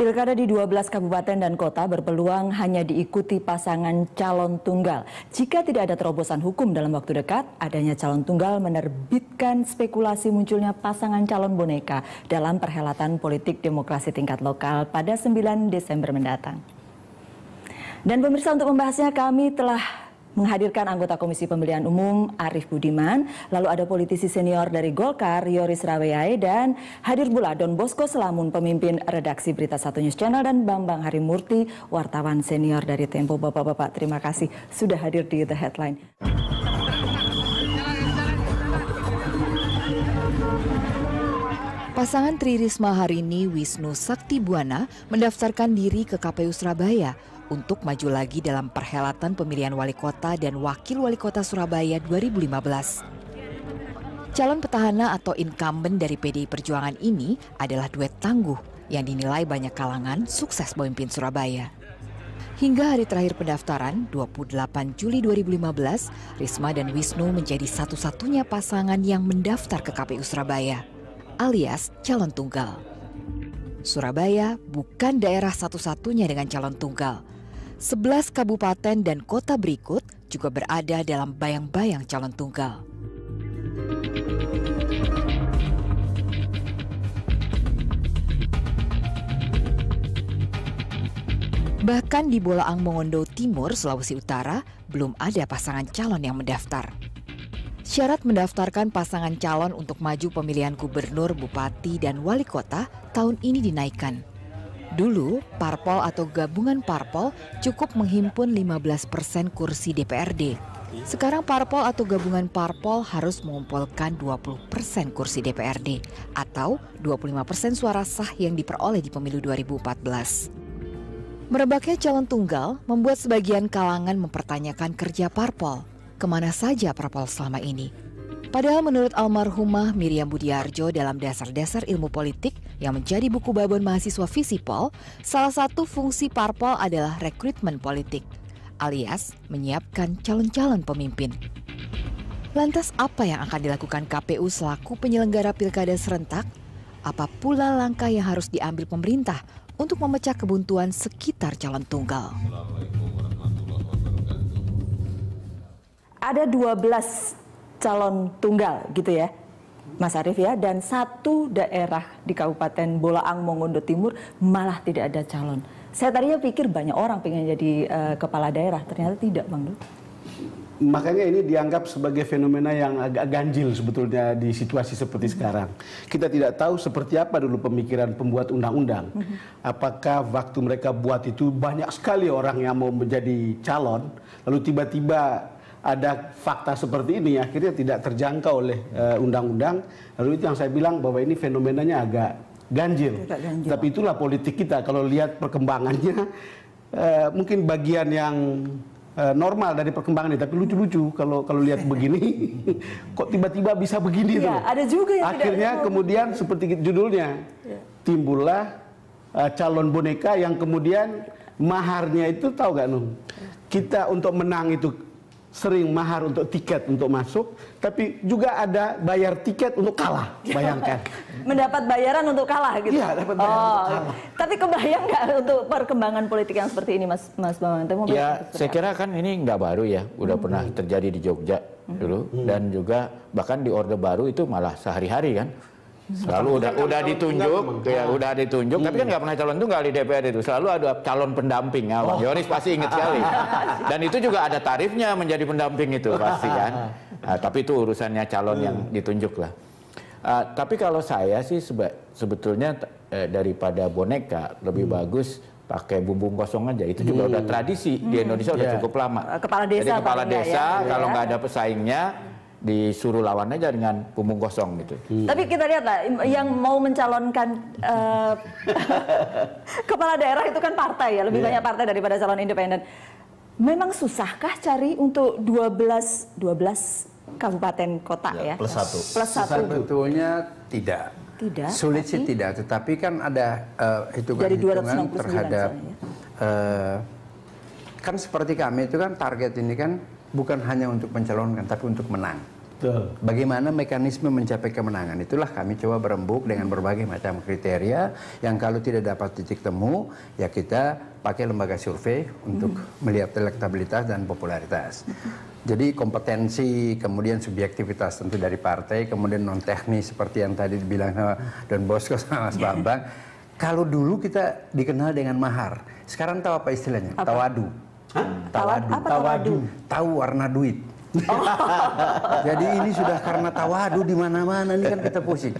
Pilkada di 12 kabupaten dan kota berpeluang hanya diikuti pasangan calon tunggal. Jika tidak ada terobosan hukum dalam waktu dekat, adanya calon tunggal menerbitkan spekulasi munculnya pasangan calon boneka dalam perhelatan politik demokrasi tingkat lokal pada 9 Desember mendatang. Dan pemirsa, untuk membahasnya kami telah menghadirkan anggota Komisi Pemilihan Umum Arief Budiman, lalu ada politisi senior dari Golkar Yoris Raweyai, dan hadir pula Don Bosco Selamun, pemimpin redaksi Berita Satu News Channel, dan Bambang Harimurti, wartawan senior dari Tempo. Bapak-bapak, terima kasih sudah hadir di The Headline. Pasangan Tri Risma hari ini, Wisnu Sakti Buwana, mendaftarkan diri ke KPU Surabaya untuk maju lagi dalam perhelatan pemilihan wali kota dan wakil wali kota Surabaya 2015. Calon petahana atau incumbent dari PDI Perjuangan ini adalah duet tangguh yang dinilai banyak kalangan sukses memimpin Surabaya. Hingga hari terakhir pendaftaran, 28 Juli 2015, Risma dan Wisnu menjadi satu-satunya pasangan yang mendaftar ke KPU Surabaya, alias calon tunggal. Surabaya bukan daerah satu-satunya dengan calon tunggal. 11 kabupaten dan kota berikut juga berada dalam bayang-bayang calon tunggal. Bahkan di Bolaang Mongondo Timur, Sulawesi Utara, belum ada pasangan calon yang mendaftar. Syarat mendaftarkan pasangan calon untuk maju pemilihan gubernur, bupati, dan wali kota tahun ini dinaikkan. Dulu, parpol atau gabungan parpol cukup menghimpun 15% kursi DPRD. Sekarang parpol atau gabungan parpol harus mengumpulkan 20% kursi DPRD atau 25% suara sah yang diperoleh di pemilu 2014. Merebaknya calon tunggal membuat sebagian kalangan mempertanyakan kerja parpol. Kemana saja parpol selama ini? Padahal menurut almarhumah Miriam Budiarjo dalam Dasar-Dasar Ilmu Politik yang menjadi buku babon mahasiswa Visipol, salah satu fungsi parpol adalah rekrutmen politik, alias menyiapkan calon-calon pemimpin. Lantas apa yang akan dilakukan KPU selaku penyelenggara pilkada serentak? Apa pula langkah yang harus diambil pemerintah untuk memecah kebuntuan sekitar calon tunggal? Ada 12 calon tunggal gitu ya, Mas Arief ya, dan satu daerah di Kabupaten Bolaang Mongondo Timur malah tidak ada calon. Saya tadinya pikir banyak orang pengen jadi kepala daerah, ternyata tidak, Bang Dut. Makanya ini dianggap sebagai fenomena yang agak ganjil sebetulnya di situasi seperti sekarang. Kita tidak tahu seperti apa dulu pemikiran pembuat undang-undang. Apakah waktu mereka buat itu banyak sekali orang yang mau menjadi calon, lalu tiba-tiba ada fakta seperti ini, akhirnya tidak terjangkau oleh undang-undang. Lalu itu yang saya bilang bahwa ini fenomenanya agak ganjil. Tapi itulah politik kita. Kalau lihat perkembangannya, mungkin bagian yang normal dari perkembangan ini, tapi lucu-lucu kalau lihat begini, kok tiba-tiba bisa begini tuh. Ada juga yang akhirnya tidak kemudian seperti judulnya, timbullah calon boneka yang kemudian maharnya itu, tahu gak Nung? Kita untuk menang itu sering mahar untuk tiket untuk masuk, tapi juga ada bayar tiket untuk kalah. Bayangkan. Mendapat bayaran untuk kalah gitu. Iya, dapat bayaran untuk kalah. Tapi kebayang nggak untuk perkembangan politik yang seperti ini, Mas Bambang? Ya, saya kira kan ini nggak baru ya, udah pernah terjadi di Jogja dulu, dan juga bahkan di Orde Baru itu malah sehari-hari kan. Selalu udah ditunjuk, ya udah ditunjuk, tapi kan nggak pernah calon tunggal di DPR itu. Selalu ada calon pendamping, ya, Bang Yoris pasti ingat sekali. Dan itu juga ada tarifnya menjadi pendamping itu pasti kan. Tapi itu urusannya calon yang ditunjuk lah. Tapi kalau saya sih sebetulnya daripada boneka lebih bagus pakai bumbung kosong aja. Itu juga udah tradisi di Indonesia udah cukup lama. Kepala desa. Jadi kepala desa ya, kalau nggak ada pesaingnya, disuruh lawan aja dengan bumbung kosong gitu. Tapi kita lihat lah, yang mau mencalonkan kepala daerah itu kan partai ya, lebih banyak partai daripada calon independen. Memang susahkah cari untuk 12 kabupaten kota ya? Plus satu. Plus satu. Sebetulnya tidak. Tidak. Sulit sih tidak, tetapi kan ada Dari hitungan-hitungan 269 terhadap misalnya. kan seperti kami itu kan target ini kan bukan hanya untuk mencalonkan, tapi untuk menang. Betul. Bagaimana mekanisme mencapai kemenangan, itulah kami coba berembuk dengan berbagai macam kriteria yang kalau tidak dapat titik temu, ya kita pakai lembaga survei untuk melihat elektabilitas dan popularitas. Jadi kompetensi, kemudian subjektivitas tentu dari partai, kemudian non teknis seperti yang tadi dibilang sama Don Bosco sama Mas Bambang. Kalau dulu kita dikenal dengan mahar, sekarang tahu apa istilahnya? Apa? Tawadu. Tawadu. Apa tawadu? Tahu warna duit. Jadi ini sudah karena tawadu di mana-mana, ini kan kita pusing.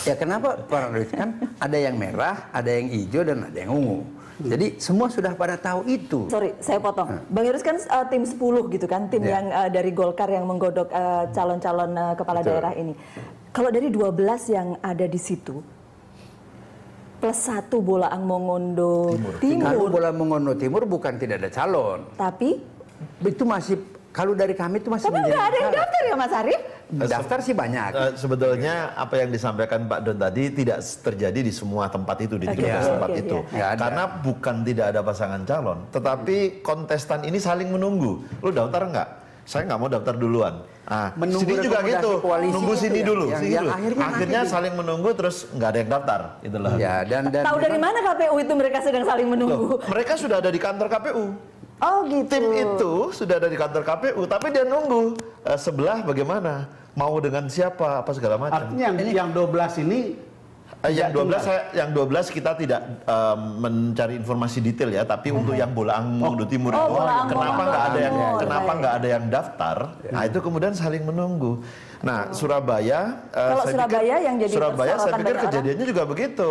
Ya kenapa warna duit? Kan ada yang merah, ada yang hijau, dan ada yang ungu. Jadi semua sudah pada tahu itu. Sorry, saya potong. Bang Yoris kan tim 10 gitu kan, tim yang dari Golkar yang menggodok calon-calon kepala daerah ini. Kalau dari 12 yang ada di situ, plus 1 Bolaang Mongondo Timur. Kalau Bola Mongondo Timur bukan tidak ada calon. Tapi Itu masih, kalau dari kami itu masih nggak ada yang daftar ya Mas Arief? Daftar sih banyak. Sebetulnya apa yang disampaikan Pak Don tadi tidak terjadi di semua tempat itu, di 13 tempat itu. Karena bukan tidak ada pasangan calon, tetapi kontestan ini saling menunggu. Lu daftar nggak? Saya nggak mau daftar duluan. Menunggu sini juga gitu, gitu nunggu sini ya. dulu. Yang Akhirnya saling menunggu, terus nggak ada yang daftar. Itulah. Ya, dan Tahu dari mana KPU itu mereka sedang saling menunggu? Loh, mereka sudah ada di kantor KPU. Oh gitu. Tim itu sudah ada di kantor KPU, tapi dia nunggu sebelah bagaimana, mau dengan siapa, apa segala macam. Artinya yang 12 ini yang 12 kita tidak mencari informasi detail ya, tapi untuk yang Bolaang Mongondo Timur itu kenapa nggak ada yang daftar? Nah itu kemudian saling menunggu. Nah Surabaya, kalau Surabaya yang jadi Surabaya saya persyaratan pikir banyak kejadiannya juga begitu.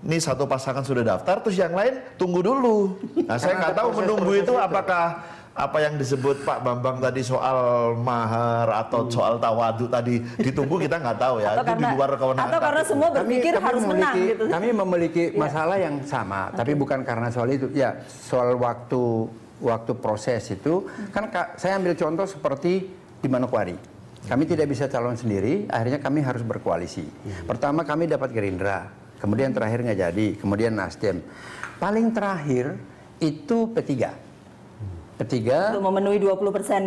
Nih satu pasangan sudah daftar, terus yang lain tunggu dulu. Nah saya nggak tahu menunggu itu apakah apa yang disebut Pak Bambang tadi soal mahar atau soal tawadu tadi ditunggu, kita nggak tahu ya. Itu di luar kewenangan. Atau karena semua berpikir harus menang gitu. Kami memiliki masalah yang sama, tapi bukan karena soal itu. Ya, soal waktu proses itu kan saya ambil contoh seperti di Manokwari. Kami tidak bisa calon sendiri, akhirnya kami harus berkoalisi. Pertama kami dapat Gerindra, kemudian terakhir nggak jadi, kemudian Nasdem. Paling terakhir itu P3. Untuk memenuhi 20%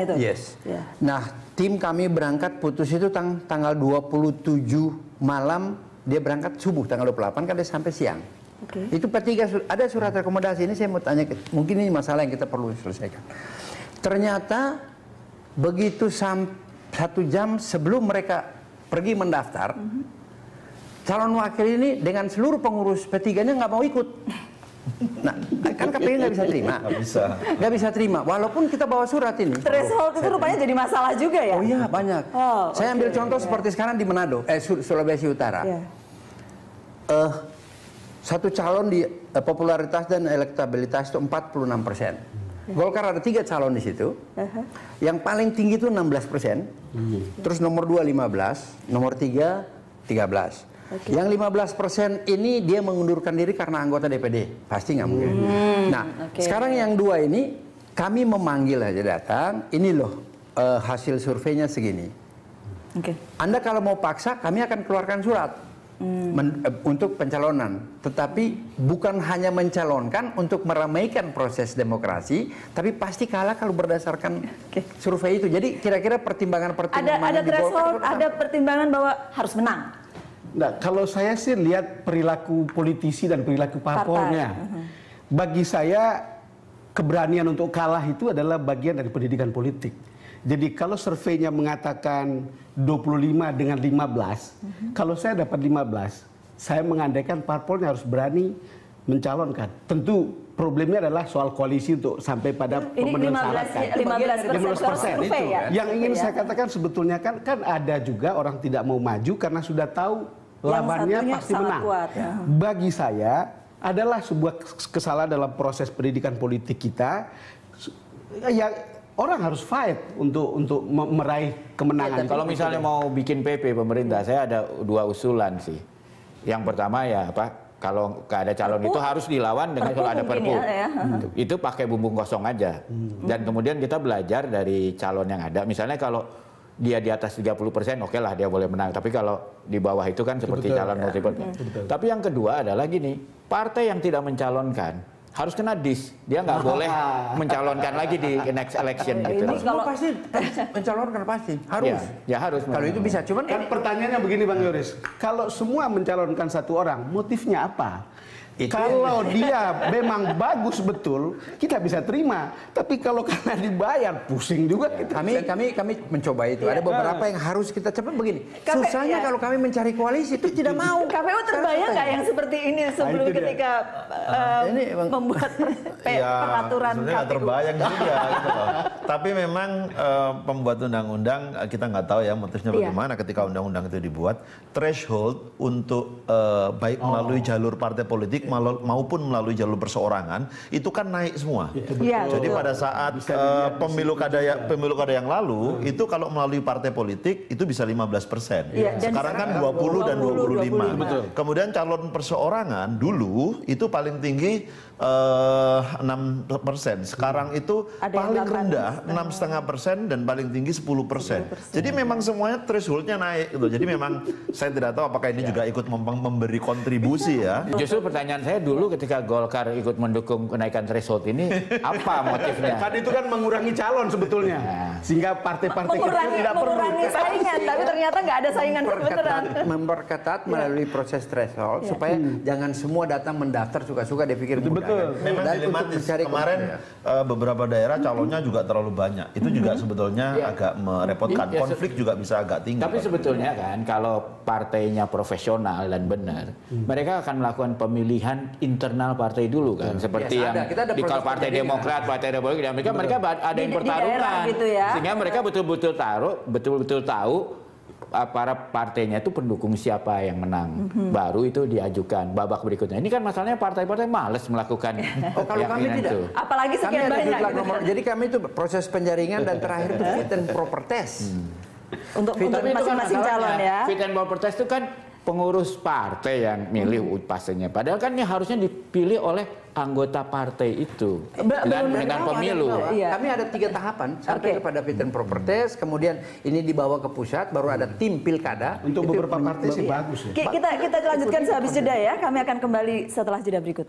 itu. Yes. Ya. Nah, tim kami berangkat putus itu tanggal 27 malam, dia berangkat subuh tanggal 28 kan dia sampai siang. Itu P3 ada surat rekomendasi. Ini saya mau tanya, mungkin ini masalah yang kita perlu selesaikan. Ternyata begitu 1 jam sebelum mereka pergi mendaftar, calon wakil ini dengan seluruh pengurus P3-nya nggak mau ikut. Nah, kan KPU nggak bisa terima. Nggak bisa terima, walaupun kita bawa surat ini. Threshold itu rupanya jadi masalah juga ya? Oh iya, banyak. Saya ambil contoh seperti sekarang di Manado, Sulawesi Utara. Satu calon di popularitas dan elektabilitas itu 46%. Golkar ada 3 calon di situ. Yang paling tinggi itu 16%. Terus nomor 2 15, nomor 3 13. Yang 15% ini dia mengundurkan diri karena anggota DPD, pasti nggak mungkin. Nah, sekarang yang 2 ini kami memanggil aja datang, ini loh hasil surveinya segini. Anda kalau mau paksa, kami akan keluarkan surat untuk pencalonan. Tetapi bukan hanya mencalonkan untuk meramaikan proses demokrasi, tapi pasti kalah kalau berdasarkan survei itu. Jadi kira-kira pertimbangan-pertimbangan ada threshold, ada pertimbangan bahwa harus menang. Nah, kalau saya sih lihat perilaku politisi dan perilaku parpolnya. Bagi saya keberanian untuk kalah itu adalah bagian dari pendidikan politik. Jadi kalau surveinya mengatakan 25 dengan 15, kalau saya dapat 15, saya mengandaikan parpolnya harus berani mencalonkan. Tentu problemnya adalah soal koalisi untuk sampai pada pemenuhan syarat kan. 15% itu. Yang ingin saya katakan sebetulnya kan ada juga orang tidak mau maju karena sudah tahu lawannya pasti menang. Bagi saya adalah sebuah kesalahan dalam proses pendidikan politik kita. Ya orang harus fight untuk meraih kemenangan. Kalau misalnya mau bikin PP pemerintah, saya ada 2 usulan sih. Yang pertama ya kalau nggak ada calon itu harus dilawan dengan kalau ada perpu. Itu pakai bumbung kosong aja. Dan kemudian kita belajar dari calon yang ada. Misalnya kalau dia di atas 30%, oke lah dia boleh menang. Tapi kalau di bawah itu kan seperti calon multiple. Tapi yang kedua adalah gini, partai yang tidak mencalonkan harus kena dis. Dia nggak boleh mencalonkan lagi di next election gitu. Kalau pasti mencalonkan pasti harus. Ya harus. Kalau itu bisa, cuman Kan pertanyaannya begini Bang Yoris, kalau semua mencalonkan satu orang, motifnya apa? Kalau dia memang bagus betul, kita bisa terima. Tapi kalau karena dibayar, pusing juga kita. kami mencoba itu. Ada beberapa yang harus kita cepat begini. Susahnya kalau kami mencari koalisi itu tidak mau. KPU terbayang nggak yang seperti ini sebelum ketika membuat peraturan sebenarnya nggak KPU? terbayang juga gitu loh. Tapi memang pembuat undang-undang kita nggak tahu ya motifnya bagaimana ketika undang-undang itu dibuat. Threshold untuk baik melalui jalur partai politik maupun melalui jalur perseorangan itu kan naik semua. Jadi pada saat pemilu kada yang lalu itu kalau melalui partai politik itu bisa 15%. Sekarang kan 20 dan 25. Kemudian calon perseorangan dulu itu paling tinggi 6%. Sekarang itu paling rendah 6,5% dan paling tinggi 10%. Jadi memang semuanya thresholdnya naik gitu. Jadi memang saya tidak tahu apakah ini juga ikut memberi kontribusi ya. Justru pertanyaan saya dulu ketika Golkar ikut mendukung kenaikan threshold ini, apa motifnya? Kan itu kan mengurangi calon sebetulnya, sehingga partai-partai kecil tidak perlu. Mengurangi saingan, tapi ternyata nggak ada saingan beneran. Memperketat melalui proses threshold supaya jangan semua datang mendaftar suka-suka dia pikir mudah. Betul. Memang dilematis. Kemarin beberapa daerah calonnya juga terlalu banyak. Itu juga sebetulnya agak merepotkan. Konflik juga bisa agak tinggi. Tapi sebetulnya kan kalau partainya profesional dan benar, mereka akan melakukan pemilihan internal partai dulu kan, seperti yang di Partai Demokrat, Partai Republik di Amerika, mereka ada yang pertarungan, gitu ya. Sehingga mereka betul-betul tahu para partainya itu pendukung siapa yang menang, baru itu diajukan babak berikutnya. Ini kan masalahnya partai-partai males melakukan. Kalau kami tidak, apalagi sekian banyak. Jadi kami itu proses penjaringan dan terakhir itu fit and proper test. Untuk masing-masing calon ya. Fit and proper test itu kan pengurus partai yang milih partainya. Padahal kan ini harusnya dipilih oleh anggota partai itu dengan pemilu. Kami ada 3 tahapan sampai kepada fit and proper test, kemudian ini dibawa ke pusat, baru ada tim pilkada. Untuk beberapa partai sih bagus ya. Kita lanjutkan sehabis jeda ya. Kami akan kembali setelah jeda berikut.